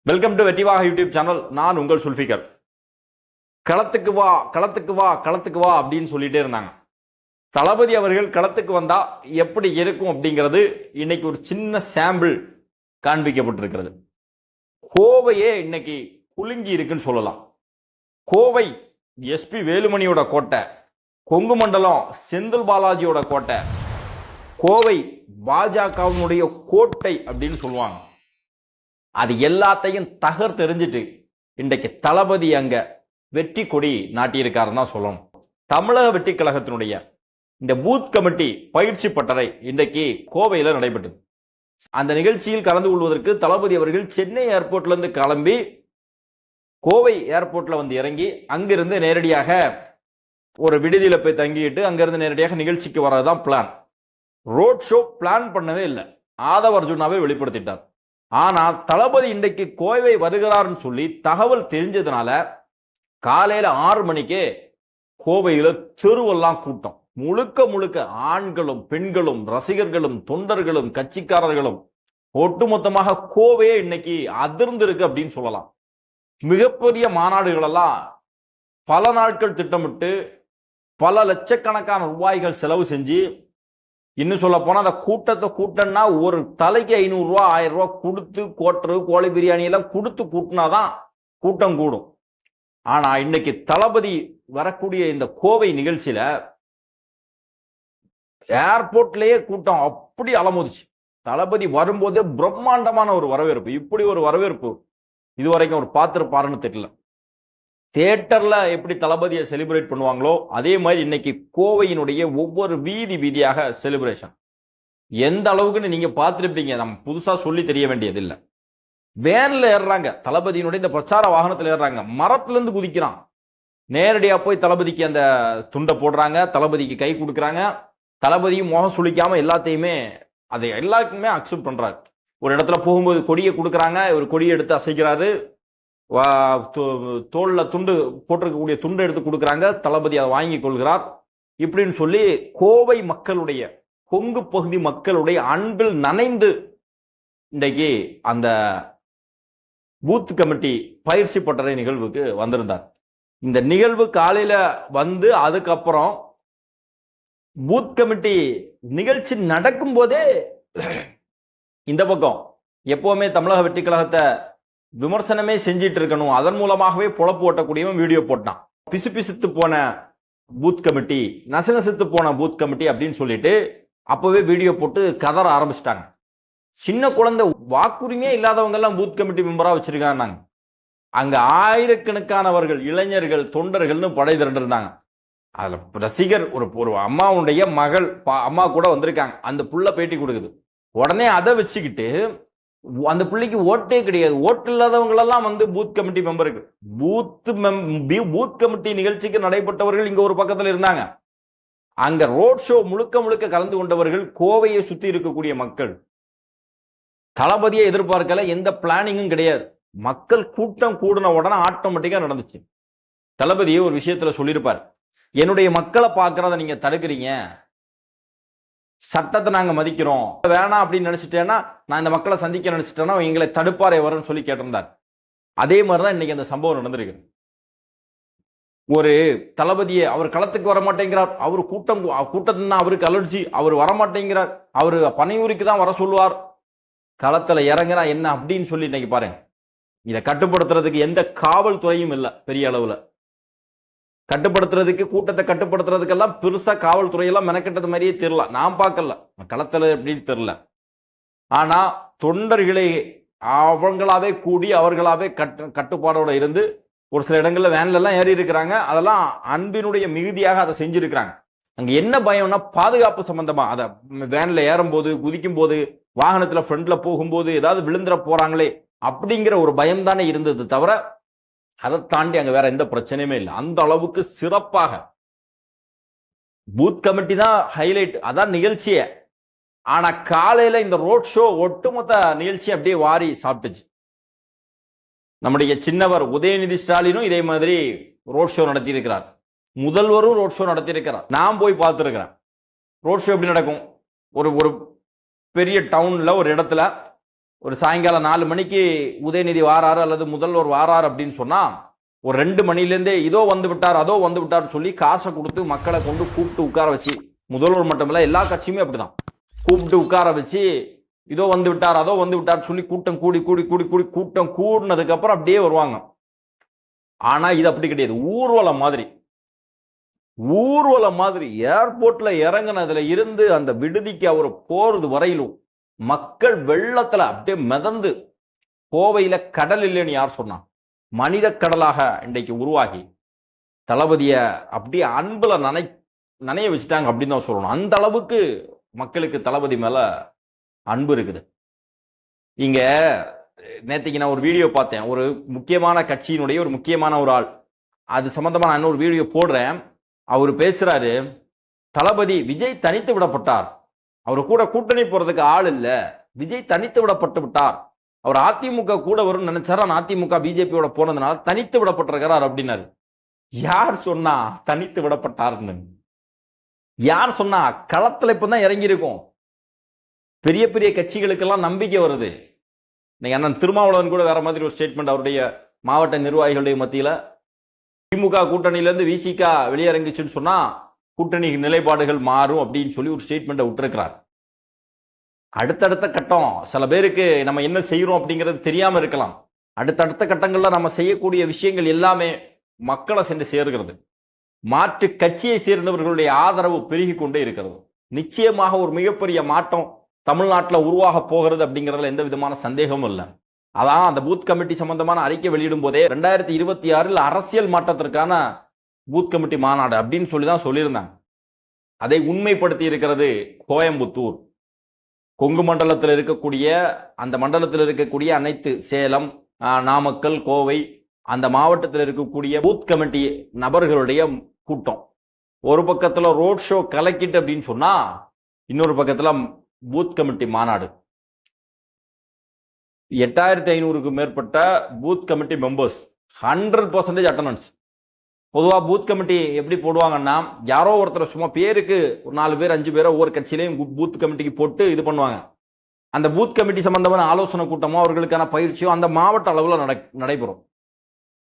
Welcome to Vetrivaga YouTube channel. நான் உங்கள் சுல்ஃபிகர். களத்துக்கு வா களத்துக்கு வா களத்துக்கு வா அப்படின்னு சொல்லிட்டே இருந்தாங்க. தளபதி அவர்கள் களத்துக்கு வந்தா எப்படி இருக்கும் அப்படிங்கிறது இன்னைக்கு ஒரு சின்ன சாம்பிள் காண்பிக்கப்பட்டிருக்கிறது. கோவையே இன்னைக்கு குலுங்கி இருக்குன்னு சொல்லலாம். கோவை எஸ்பி வேலுமணியோட கோட்டை, கொங்கு மண்டலம் செந்தில் பாலாஜியோட கோட்டை, கோவை பாஜகவினுடைய கோட்டை அப்படின்னு சொல்லுவாங்க. அது எல்லாத்தையும் தகர்த்தெறிஞ்சிட்டு இன்றைக்கு தளபதி அங்க வெற்றி கொடி நாட்டியிருக்காருன்னு தான் சொல்லணும். தமிழக வெற்றி கழகத்தினுடைய இந்த பூத் கமிட்டி பயிற்சி பட்டறை இன்றைக்கு கோவையில் நடைபெற்றது. அந்த நிகழ்ச்சியில் கலந்து கொள்வதற்கு தளபதி அவர்கள் சென்னை ஏர்போர்ட்ல இருந்து கிளம்பி கோவை ஏர்போர்ட்ல வந்து இறங்கி அங்கிருந்து நேரடியாக ஒரு விடுதியில் போய் தங்கிட்டு அங்கிருந்து நேரடியாக நிகழ்ச்சிக்கு வரதான் பிளான். ரோட் ஷோ பிளான் பண்ணவே இல்லை, ஆதவ அர்ஜுனாவே வெளிப்படுத்திட்டார். ஆனா தளபதி இன்றைக்கு கோவை வருகிறார்னு சொல்லி தகவல் தெரிஞ்சதுனால காலையில 6 மணிக்கே கோவையில தெருவெல்லாம் கூட்டம், முழுக்க முழுக்க ஆண்களும் பெண்களும் ரசிகர்களும் தொண்டர்களும் கட்சிக்காரர்களும் ஒட்டுமொத்தமாக கோவையே இன்னைக்கு அதிர்ந்து இருக்கு அப்படின்னு சொல்லலாம். மிகப்பெரிய மாநாடுகள் எல்லாம் பல நாட்கள் திட்டமிட்டு பல லட்சக்கணக்கான ரூபாய்கள் செலவு செஞ்சு, இன்னும் சொல்ல போனா அந்த கூட்டத்தை கூட்டம்னா ஒரு தலைக்கு 500 ரூபா 1000 ரூபா கொடுத்து கோட்டரு கோழி பிரியாணி எல்லாம் கொடுத்து கூட்டினாதான் கூட்டம் கூடும். ஆனா இன்னைக்கு தளபதி வரக்கூடிய இந்த கோவை நிகழ்ச்சியில ஏர்போர்ட்லயே கூட்டம் அப்படி அலமோதிச்சு. தளபதி வரும்போதே பிரம்மாண்டமான ஒரு வரவேற்பு. இப்படி ஒரு வரவேற்பு இதுவரைக்கும் அவர் பார்த்திருப்பாருன்னு தெரியல. தியேட்டர்ல எப்படி தளபதியை செலிப்ரேட் பண்ணுவாங்களோ அதே மாதிரி இன்னைக்கு கோவையினுடைய ஒவ்வொரு வீதியாக செலிப்ரேஷன். எந்த அளவுக்குன்னு நீங்க பார்த்துருப்பீங்க, நம்ம புதுசா சொல்லி தெரிய வேண்டியது இல்லை. வேன்ல ஏறுறாங்க, தளபதியினுடைய இந்த பிரச்சார வாகனத்தில் ஏறுறாங்க, மரத்துல இருந்து குதிக்கிறான். நேரடியா போய் தளபதிக்கு அந்த துண்டை போடுறாங்க, தளபதிக்கு கை கொடுக்குறாங்க. தளபதியும் முகம் சுளிக்காம எல்லாத்தையுமே அதை எல்லாருக்குமே அக்செப்ட் பண்றாரு. ஒரு இடத்துல போகும்போது கொடியை கொடுக்குறாங்க, ஒரு கொடியை எடுத்து அசைக்கிறாரு. தோல்ல துண்டு போட்டிருக்கக்கூடிய துண்டை எடுத்து கொடுக்குறாங்க, தளபதி அதை வாங்கி கொள்கிறார். இப்படின்னு சொல்லி கோவை மக்களுடைய கொங்கு பகுதி மக்களுடைய அன்பில் நனைந்து இன்றைக்கு அந்த பூத் கமிட்டி பயிற்சி பட்டறை நிகழ்வுக்கு வந்திருந்தார். இந்த நிகழ்வு காலையில வந்து அதுக்கப்புறம் பூத் கமிட்டி நிகழ்ச்சி நடக்கும் போதே இந்த பக்கம் எப்பவுமே தமிழக வெற்றி கழகத்தை விமர்சனமே செஞ்சிட்டு இருக்கணும், அதன் மூலமாகவே பொழப்பு ஓட்டக்கூடியவன் வீடியோ போட்டான். பிசுபிசுத்து போன பூத் கமிட்டி, நசநசித்து போன பூத் கமிட்டி அப்படின்னு சொல்லிட்டு அப்பவே வீடியோ போட்டு கதற ஆரம்பிச்சிட்டாங்க. சின்ன குழந்தை வாக்குரிமையே இல்லாதவங்க எல்லாம் பூத் கமிட்டி மெம்பரா வச்சிருக்காங்க. அங்க ஆயிரக்கணக்கானவர்கள் இளைஞர்கள் தொண்டர்கள்னு படை திரண்டிருந்தாங்க. அதுல ரசிகர் ஒரு அம்மாவுடைய மகள் அம்மா கூட வந்திருக்காங்க. அந்த புள்ள பேட்டி கொடுக்குது. உடனே அதை வச்சுக்கிட்டு அந்த பிள்ளைக்கு ஓட்டே கிடையாது, ஓட்டு இல்லாதவங்களெல்லாம் வந்து பூத் கமிட்டி மெம்பருக்கு. பூத் கமிட்டி நிகழ்ச்சிக்கு நடைபெற்றவர்கள் இங்க ஒரு பக்கத்தில் இருந்தாங்க. அங்க ரோட் ஷோ முழுக்க முழுக்க கலந்து கொண்டவர்கள் கோவையை சுத்தி இருக்கக்கூடிய மக்கள். தளபதியை எதிர்பார்க்கல, எந்த பிளானிங்கும் கிடையாது. மக்கள் கூட்டம் கூடின உடனே ஆட்டோமேட்டிக்கா நடந்துச்சு. தளபதியை ஒரு விஷயத்துல சொல்லியிருப்பார், என்னுடைய மக்களை பார்க்கறத நீங்க தடுக்கிறீங்க, சட்டத்தை நாங்க மதிக்கிறோம், வேணாம் அப்படின்னு நினைச்சிட்டேன்னா, நான் இந்த மக்களை சந்திக்க நினைச்சிட்டேன்னா எங்களை தடுப்பாரே வரும்னு சொல்லி கேட்டிருந்தார். அதே மாதிரிதான் இன்னைக்கு அந்த சம்பவம் நடந்திருக்கு. ஒரு தளபதியை அவர் களத்துக்கு வர மாட்டேங்கிறார், அவர் கூட்டத்துனா அவருக்கு அலர்ஜி, அவர் வரமாட்டேங்கிறார், அவர் பனையூருக்கு தான் வர சொல்லுவார், களத்துல இறங்குனா என்ன அப்படின்னு சொல்லி இன்னைக்கு பாருங்க. இதை கட்டுப்படுத்துறதுக்கு எந்த காவல்துறையும் இல்லை பெரிய அளவுல. கட்டுப்படுத்துறதுக்கு கூட்டத்தை கட்டுப்படுத்துறதுக்கெல்லாம் பெருசா காவல்துறையெல்லாம் மெனக்கெட்டது மாதிரியே தெரியல, நான் பார்க்கல களத்துல எப்படின்னு தெரியல. ஆனா தொண்டர்களே அவங்களாவே கூடி அவர்களாவே கட்டுப்பாடோட இருந்து ஒரு சில இடங்கள்ல வேன்ல எல்லாம் ஏறி இருக்கிறாங்க. அதெல்லாம் அன்பினுடைய மிகுதியாக அதை செஞ்சிருக்கிறாங்க. அங்க என்ன பயம்னா பாதுகாப்பு சம்பந்தமா, அதை வேன்ல ஏறும் போது குதிக்கும் போது வாகனத்துல ஃப்ரண்ட்ல போகும்போது ஏதாவது விழுந்துட போறாங்களே அப்படிங்கிற ஒரு பயம் தானே இருந்தது தவிர அதை தாண்டி அங்க வேற எந்த பிரச்சனையுமே இல்லை. அந்த அளவுக்கு சிறப்பாக பூத் கமிட்டி தான் ஹைலைட், அதான் நிகழ்ச்சியே. ஆனா காலையில இந்த ரோட் ஷோ ஒட்டுமொத்த நிகழ்ச்சி அப்படியே வாரி சாப்பிட்டுச்சு. நம்முடைய சின்னவர் உதயநிதி ஸ்டாலினும் இதே மாதிரி ரோட் ஷோ நடத்தி இருக்கிறார். முதல்வரும் ரோட் ஷோ நடத்தி இருக்கிறார். நான் போய் பார்த்துருக்கிறேன். ரோட் ஷோ எப்படி நடக்கும், ஒரு பெரிய டவுன்ல ஒரு இடத்துல ஒரு சாயங்காலம் 4 மணிக்கு உதயநிதி வாராரு அல்லது முதல்வர் வாராரு அப்படின்னு சொன்னா ஒரு 2 மணிலேருந்தே இதோ வந்து விட்டார் அதோ வந்து விட்டார் சொல்லி காசை கொடுத்து மக்களை கொண்டு கூப்பிட்டு உட்கார வச்சு, முதல்வர் மட்டுமில்ல எல்லா கட்சியுமே அப்படிதான் கூப்பிட்டு உட்கார வச்சு இதோ வந்து விட்டார் அதோ வந்து விட்டார் சொல்லி கூட்டம் கூடி கூடி கூடி கூடி கூட்டம் கூடினதுக்கு அப்புறம் அப்படியே வருவாங்க. ஆனா இது அப்படி கிடையாது. ஊர்வலம் மாதிரி ஏர்போர்ட்ல இறங்கினதுல இருந்து அந்த விடுதிக்கு அவர் போறது வரையிலும் மக்கள் வெள்ளத்துல அப்படியே மிதந்து, கோவையில கடல் இல்லைன்னு யார் சொன்னா? மனித கடலாக இன்றைக்கு உருவாகி தளபதிய அப்படியே அன்புல நனைய வச்சுட்டாங்க அப்படின்னு தான் சொல்லணும். அந்த அளவுக்கு மக்களுக்கு தளபதி மேல அன்பு இருக்குது. இங்க நேற்றுக்கு நான் ஒரு வீடியோ பார்த்தேன். ஒரு முக்கியமான கட்சியினுடைய ஒரு முக்கியமான ஒரு ஆள், அது சம்பந்தமா நான் இன்னொரு வீடியோ போடுறேன். அவர் பேசுறாரு, தளபதி விஜய் தனித்து விடப்பட்டார், அவரு கூட கூட்டணி போறதுக்கு ஆள் இல்ல, விஜய் தனித்து விடப்பட்டு விட்டார், அவர் அதிமுக கூட வரும்னு நினைச்சாரு, அதிமுக பிஜேபியோட போனதுனால தனித்து விடப்பட்டிருக்கிறார் அப்படின்னாரு. யார் சொன்னா தனித்து விடப்பட்டார்னு? யார் சொன்னா? களத்துல இப்பதான் இறங்கி இருக்கும். பெரிய பெரிய கட்சிகளுக்கெல்லாம் நம்பிக்கை வருது. இன்னைக்கு அண்ணன் திருமாவளவன் கூட வேற மாதிரி ஒரு ஸ்டேட்மெண்ட் அவருடைய மாவட்ட நிர்வாகிகளுடைய மத்தியில, திமுக கூட்டணியிலிருந்து விசிகா வெளியிறங்கிச்சுன்னு சொன்னா கூட்டணி நிலைப்பாடுகள் மாறும் அப்படின்னு சொல்லி ஒரு ஸ்டேட்மெண்ட்டை விட்டுருக்கிறார். அடுத்தடுத்த கட்டம் சில பேருக்கு நம்ம என்ன செய்யறோம் அப்படிங்கிறது தெரியாம இருக்கலாம். அடுத்தடுத்த கட்டங்கள்ல நம்ம செய்யக்கூடிய விஷயங்கள் எல்லாமே மக்களை சென்று சேர்கிறது. மாற்று கட்சியை சேர்ந்தவர்களுடைய ஆதரவு பெருகி கொண்டே இருக்கிறது. நிச்சயமாக ஒரு மிகப்பெரிய மாற்றம் தமிழ்நாட்டில் உருவாக போகிறது அப்படிங்கிறதுல எந்த விதமான சந்தேகமும் இல்லை. அதான் அந்த பூத் கமிட்டி சம்பந்தமான அறிக்கை வெளியிடும் போதே 2026 அரசியல் மாற்றத்திற்கான பூத் கமிட்டி மாநாடு அப்படின்னு சொல்லி தான் சொல்லியிருந்தாங்க. அதை உண்மைப்படுத்தி இருக்கிறது கோயம்புத்தூர். கொங்கு மண்டலத்தில் இருக்கக்கூடிய அந்த மண்டலத்தில் இருக்கக்கூடிய அனைத்து சேலம், நாமக்கல், கோவை அந்த மாவட்டத்தில் இருக்கக்கூடிய பூத் கமிட்டி நபர்களுடைய கூட்டம். ஒரு பக்கத்தில் ரோட் ஷோ கலக்கிட்டு அப்படின்னு சொன்னா, இன்னொரு பக்கத்தில் பூத் கமிட்டி மாநாடு. 8500க்கு மேற்பட்ட பூத் கமிட்டி மெம்பர்ஸ், 100% அட்டண்டன்ஸ். பொதுவாக பூத் கமிட்டி எப்படி போடுவாங்கன்னா, யாரோ ஒருத்தர் சும்மா பேருக்கு ஒரு 4 பேர் 5 பேரோ ஒவ்வொரு கட்சியிலையும் பூத் கமிட்டிக்கு போட்டு இது பண்ணுவாங்க. அந்த பூத் கமிட்டி சம்பந்தமான ஆலோசனை கூட்டமோ அவர்களுக்கான பயிற்சியோ அந்த மாவட்ட அளவில் நடைபெறும்.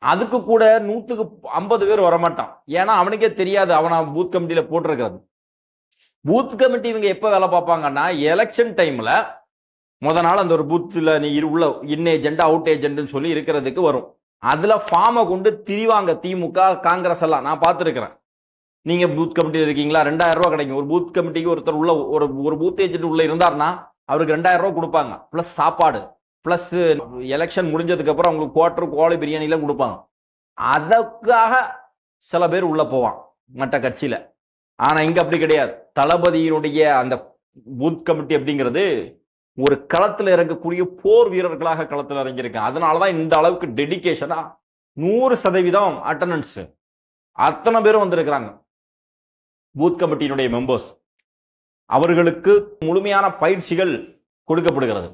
அதுக்கு கூட 150 பேர் வரமாட்டான். ஏன்னா அவனுக்கே தெரியாது அவனை பூத் கமிட்டியில போட்டிருக்கிறது. பூத் கமிட்டி இவங்க எப்ப வேலை பார்ப்பாங்கன்னா, எலெக்ஷன் டைம்ல முத நாள் அந்த ஒரு பூத்துல நீ உள்ள இன் ஏஜென்ட் அவுட் ஏஜென்ட்னு சொல்லி இருக்கிறதுக்கு வரும். அதுல ஃபார்மை கொண்டு திரிவாங்க திமுக, காங்கிரஸ் எல்லாம். நான் பார்த்துருக்கிறேன். நீங்க பூத் கமிட்டியில் இருக்கீங்களா, 2000 ரூபாய் கிடைக்கும். ஒரு பூத் கமிட்டிக்கு ஒருத்தர் உள்ள ஒரு பூத் ஏஜென்ட் உள்ள இருந்தார்னா அவருக்கு 2000 ரூபாய் கொடுப்பாங்க, பிளஸ் சாப்பாடு, பிளஸ் எலெக்ஷன் முடிஞ்சதுக்கு அப்புறம் அவங்களுக்கு குவார்டர் கோழி பிரியாணி எல்லாம் கொடுப்பாங்க. அதற்காக சில பேர் உள்ள போவான் மற்ற கட்சியில. ஆனா இங்க அப்படி கிடையாது. தளபதியினுடைய அந்த பூத் கமிட்டி அப்படிங்கிறது ஒரு களத்தில் இறங்கக்கூடிய போர் வீரர்களாக களத்தில் இறங்கியிருக்காங்க. அதனாலதான் இந்த அளவுக்கு டெடிகேஷனா 100% அட்டண்டன்ஸ் அத்தனை பேரும் வந்திருக்கிறாங்க. பூத் கமிட்டியினுடைய மெம்பர்ஸ், அவர்களுக்கு முழுமையான பயிற்சிகள் கொடுக்கப்படுகிறது.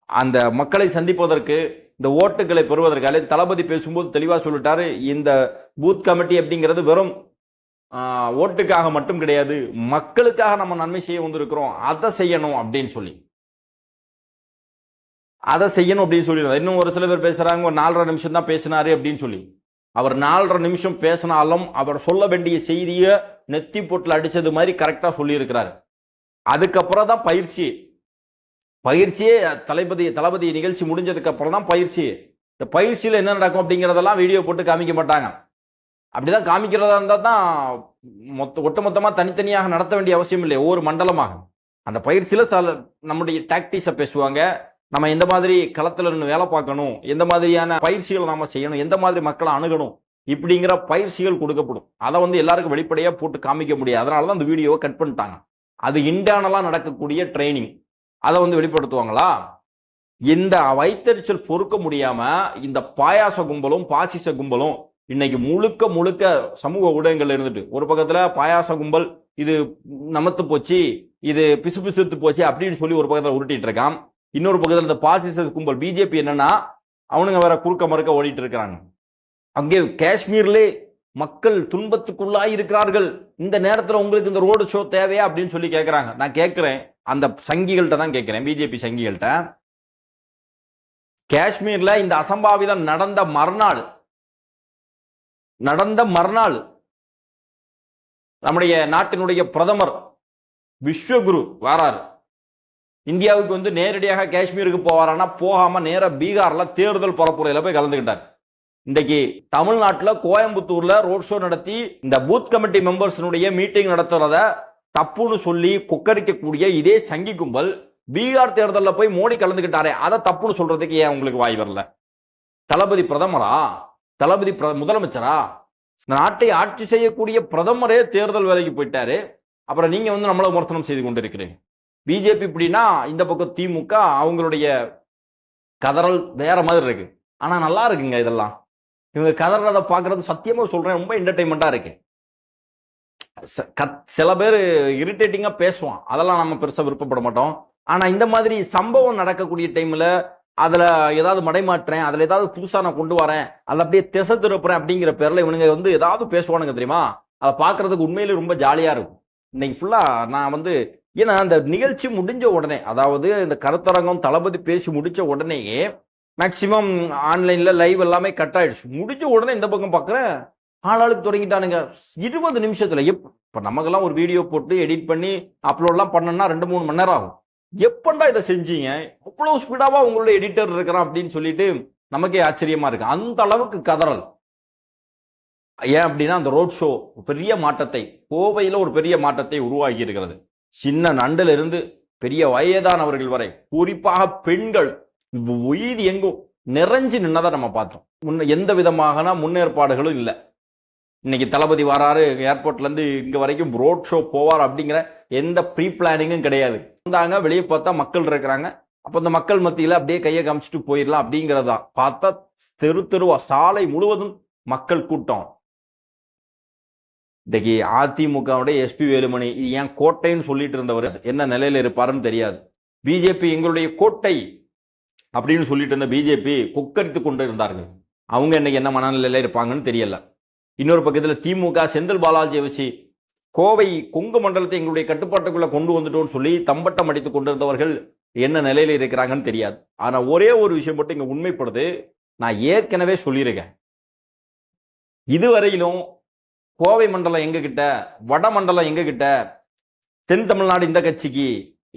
அந்த மக்களை சந்திப்பதற்கு, இந்த ஓட்டுகளை பெறுவதற்காக தளபதி பேசும்போது தெளிவா சொல்லிட்டாரு, இந்த பூத் கமிட்டி அப்படிங்கிறது வெறும் ஓட்டுக்காக மட்டும் கிடையாது, மக்களுக்காக நம்ம நன்மை செய்ய வந்திருக்கிறோம், அதை செய்யணும் அப்படின்னு சொல்லி இன்னும் ஒரு சில பேர் பேசுறாங்க, ஒரு 4.5 நிமிஷம் தான் பேசினாரு அப்படின்னு சொல்லி. அவர் 4.5 நிமிஷம் பேசினாலும் அவர் சொல்ல வேண்டிய செய்தியை நெத்தி போட்டில் அடிச்சது மாதிரி கரெக்டா சொல்லி இருக்கிறாரு. அதுக்கப்புறம் தான் பயிற்சியே தளபதி நிகழ்ச்சி முடிஞ்சதுக்கு அப்புறம் தான் பயிற்சி. இந்த பயிற்சியில் என்ன நடக்கும் அப்படிங்கிறதெல்லாம் வீடியோ போட்டு காமிக்க மாட்டாங்க. அப்படிதான் காமிக்கிறதா இருந்தால் தான் ஒட்டுமொத்தமாக தனித்தனியாக நடத்த வேண்டிய அவசியம் இல்லை, ஒவ்வொரு மண்டலமாக. அந்த பயிற்சியில் நம்முடைய டாக்டிக்ஸை பேசுவாங்க. நம்ம எந்த மாதிரி களத்தில் இருந்து வேலை பார்க்கணும், எந்த மாதிரியான பயிற்சிகளை நாம செய்யணும், எந்த மாதிரி மக்களை அணுகணும், இப்படிங்கிற பயிற்சிகள் கொடுக்கப்படும். அதை எல்லாருக்கும் வெளிப்படையாக போட்டு காமிக்க முடியாது. அதனால தான் அந்த வீடியோவை கட் பண்ணிட்டாங்க. அது இன்டர்னலாக நடக்கக்கூடிய ட்ரைனிங். அதை வெளிப்படுத்துவாங்களா? இந்த வைத்தறிச்சல் பொறுக்க முடியாம இந்த பாயாச கும்பலும் பாசிச கும்பலும் இன்னைக்கு முழுக்க சமூக ஊடகங்கள்ல இருந்துட்டு, ஒரு பக்கத்துல பாயாச கும்பல் இது நமத்து போச்சு, இது பிசுபிசுத்து போச்சு அப்படின்னு சொல்லி ஒரு பக்கத்துல உருட்டிட்டு இருக்கான். இன்னொரு பக்கத்துல இந்த பாசிச கும்பல் பிஜேபி என்னன்னா அவனுங்க வேற குறுக்க மறுக்க ஓடிட்டு இருக்கிறாங்க. அங்கே காஷ்மீர்லே மக்கள் துன்பத்துக்குள்ளாய் இருக்கிறார்கள், இந்த நேரத்தில் உங்களுக்கு இந்த ரோடு ஷோ தேவையா அப்படின்னு சொல்லி கேட்குறாங்க. நான் கேட்குறேன், அந்த சங்கிகள்கிட்ட தான் கேட்குறேன், பிஜேபி சங்கிகள்கிட்ட, காஷ்மீர்ல இந்த அசம்பாவிதம் நடந்த மறுநாள் நம்முடைய நாட்டினுடைய பிரதமர் விஸ்வகுரு வராரு. இந்தியாவுக்கு வந்து நேரடியாக காஷ்மீருக்கு போவாரானா போகாம நேர பீகார்ல தேர்தல் பரப்புரையில போய் கலந்துக்கிட்டார். இன்றைக்கு தமிழ்நாட்டில் கோயம்புத்தூர்ல ரோட் ஷோ நடத்தி இந்த பூத் கமிட்டி மெம்பர்ஸினுடைய மீட்டிங் நடத்துறத தப்புன்னு சொல்லி கொக்கரிக்கக்கூடிய இதே சங்கி கும்பல் பீகார் தேர்தலில் போய் மோடி கலந்துக்கிட்டாரே அதை தப்புன்னு சொல்றதுக்கு ஏன் உங்களுக்கு வாய் வரல? தளபதி பிரதமரா, தளபதி முதலமைச்சரா, நாட்டை ஆட்சி செய்யக்கூடிய பிரதமரே தேர்தல் வேலைக்கு போயிட்டாரு. அப்புறம் நீங்க வந்து நம்மள விமர்சனம் செய்து கொண்டிருக்கிறீங்க. பிஜேபி இப்படின்னா இந்த பக்கம் திமுக அவங்களுடைய கதறல் வேற மாதிரி இருக்கு. ஆனா நல்லா இருக்குங்க இதெல்லாம். இவங்க கதறதை பார்க்கறது சத்தியமா சொல்றேன் ரொம்ப என்டர்டைன்மெண்டா இருக்கு. சில பேர் இரிட்டேட்டிங்கா பேசுவான், அதெல்லாம் நம்ம பெருசா விருப்பப்பட மாட்டோம். ஆனா இந்த மாதிரி சம்பவம் நடக்கக்கூடிய டைம்ல அதுல ஏதாவது மடைமாற்றேன், அதுல ஏதாவது புதுசா நான் கொண்டு வரேன், அதை அப்படியே திசை திருப்புறேன் அப்படிங்கிற பேர்ல இவனுங்க வந்து ஏதாவது பேசுவானுங்க தெரியுமா? அதை பார்க்கறதுக்கு உண்மையிலே ரொம்ப ஜாலியா இருக்கும். இன்னைக்கு ஃபுல்லா நான் வந்து ஏன்னா அந்த நிகழ்ச்சி முடிஞ்ச உடனே, அதாவது இந்த கருத்தரங்கம் தளபதி பேசி முடிச்ச உடனேயே மேக்சிமம் ஆன்லைன்ல லைவ் எல்லாமே கட் ஆயிடுச்சு. முடிஞ்ச உடனே இந்த பக்கம் பார்க்குறேன் ஆளாளுக்கு தொடங்கிட்டானுங்க 20 நிமிஷத்துல. இப்ப நமக்கெல்லாம் ஒரு வீடியோ போட்டு எடிட் பண்ணி அப்லோட்லாம் பண்ணணும்னா 2-3 மணி நேரம் ஆகும். எப்பண்டா இதை செஞ்சீங்க? அவ்வளவு ஸ்பீடாவா உங்களுடைய எடிட்டர் இருக்கிறான் அப்படின்னு சொல்லிட்டு நமக்கே ஆச்சரியமா இருக்கு. அந்த அளவுக்கு கதறல். ஏன் அப்படின்னா அந்த ரோட் ஷோ பெரிய மாற்றத்தை, கோவையில் ஒரு பெரிய மாற்றத்தை உருவாக்கி இருக்கிறது. சின்ன நண்டுல இருந்து பெரிய வயதானவர்கள் வரை, குறிப்பாக பெண்கள் உயிர் எங்கும் நிறைஞ்சு நின்னதை நம்ம பார்த்தோம். எந்த விதமான முன்னேற்பாடுகளும் இல்லை. இன்னைக்கு தளபதி வராரு, ஏர்போர்ட்ல இருந்து இங்க வரைக்கும் ரோட் ஷோ போவார் அப்படிங்கிற எந்த ப்ரீ பிளானிங்கும் கிடையாது. வந்தாங்க, வெளியே பார்த்தா மக்கள் இருக்கிறாங்க. அப்ப இந்த மக்கள் மத்தியில அப்படியே கையை காமிச்சிட்டு போயிடலாம் அப்படிங்கிறதா பார்த்தா தெருவா சாலை முழுவதும் மக்கள் கூட்டம். இன்னைக்கு அதிமுகவுடைய எஸ்பி வேலுமணி ஏன் கோட்டைன்னு சொல்லிட்டு இருந்தவர் என்ன நிலையில இருப்பாருன்னு தெரியாது. பிஜேபி எங்களுடைய கோட்டை அப்படின்னு சொல்லிட்டு இருந்த பிஜேபி கொக்கரித்து கொண்டு இருந்தார்கள். அவங்க இன்னைக்கு என்ன மனநிலையில இருப்பாங்கன்னு தெரியல. இன்னொரு பக்கத்தில் திமுக செந்தில் பாலாஜியை வச்சு கோவை கொங்கு மண்டலத்தை எங்களுடைய கட்டுப்பாட்டுக்குள்ள கொண்டு வந்துட்டோம்னு சொல்லி தம்பட்டம் அடித்துக் கொண்டிருந்தவர்கள் என்ன நிலையில இருக்கிறாங்கன்னு தெரியாது. ஆனா ஒரே ஒரு விஷயம் மட்டும் இங்க உண்மைப்படுது. நான் ஏற்கனவே சொல்லியிருக்கேன், இதுவரையிலும் கோவை மண்டலம் எங்க கிட்ட, வட மண்டலம் எங்க கிட்ட, தென் தமிழ்நாடு இந்த கட்சிக்கு,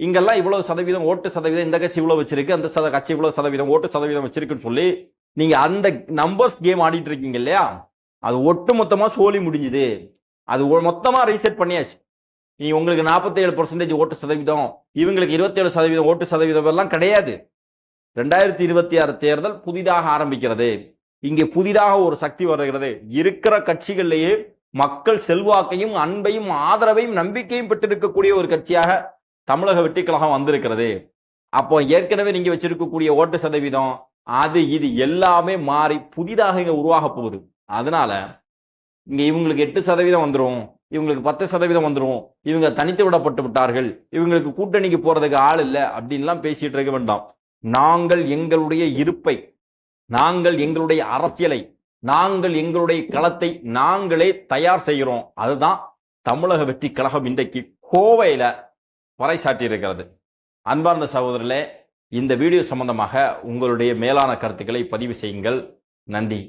இங்கெல்லாம் இவ்வளவு சதவீதம் ஓட்டு சதவீதம் இந்த கட்சி இவ்வளவு வச்சிருக்கு, அந்த கட்சி இவ்வளவு சதவீதம் ஓட்டு சதவீதம் வச்சிருக்குன்னு சொல்லி நீங்க அந்த நம்பர்ஸ் கேம் ஆடிட்டு இருக்கீங்க இல்லையா? அது ஒட்டு மொத்தமா சோலி முடிஞ்சுது. அது மொத்தமா ரீசெட் பண்ணியாச்சு. நீ உங்களுக்கு 47% ஓட்டு சதவீதம், இவங்களுக்கு 27% ஓட்டு சதவீதம் எல்லாம் கிடையாது. 2026 தேர்தல் புதிதாக ஆரம்பிக்கிறது. இங்கே புதிதாக ஒரு சக்தி வருகிறது. இருக்கிற கட்சிகளிலேயே மக்கள் செல்வாக்கையும் அன்பையும் ஆதரவையும் நம்பிக்கையும் பெற்றிருக்கக்கூடிய ஒரு கட்சியாக தமிழக வெற்றிக் கழகம் வந்திருக்கிறது. அப்போ ஏற்கனவே நீங்க வச்சிருக்கக்கூடிய ஓட்டு சதவீதம் அது இது எல்லாமே மாறி புதிதாக இங்க உருவாக போகுது. அதனால இங்க இவங்களுக்கு 8% வந்துடும், இவங்களுக்கு 10% வந்துடும், இவங்க தனித்து விடப்பட்டு விட்டார்கள், இவங்களுக்கு கூட்டணிக்கு போறதுக்கு ஆள் இல்லை அப்படின்லாம் பேசிட்டு இருக்க வேண்டாம். நாங்கள் எங்களுடைய இருப்பை, நாங்கள் எங்களுடைய அரசியலை, நாங்கள் எங்களுடைய களத்தை நாங்களே தயார் செய்கிறோம். அதுதான் தமிழக வெற்றி கழகம் இன்றைக்கு கோவையில பறைசாற்றி இருக்கிறது. அன்பார்ந்த சகோதரர்களே, இந்த வீடியோ சம்பந்தமாக உங்களுடைய மேலான கருத்துக்களை பதிவு செய்யுங்கள். நன்றி.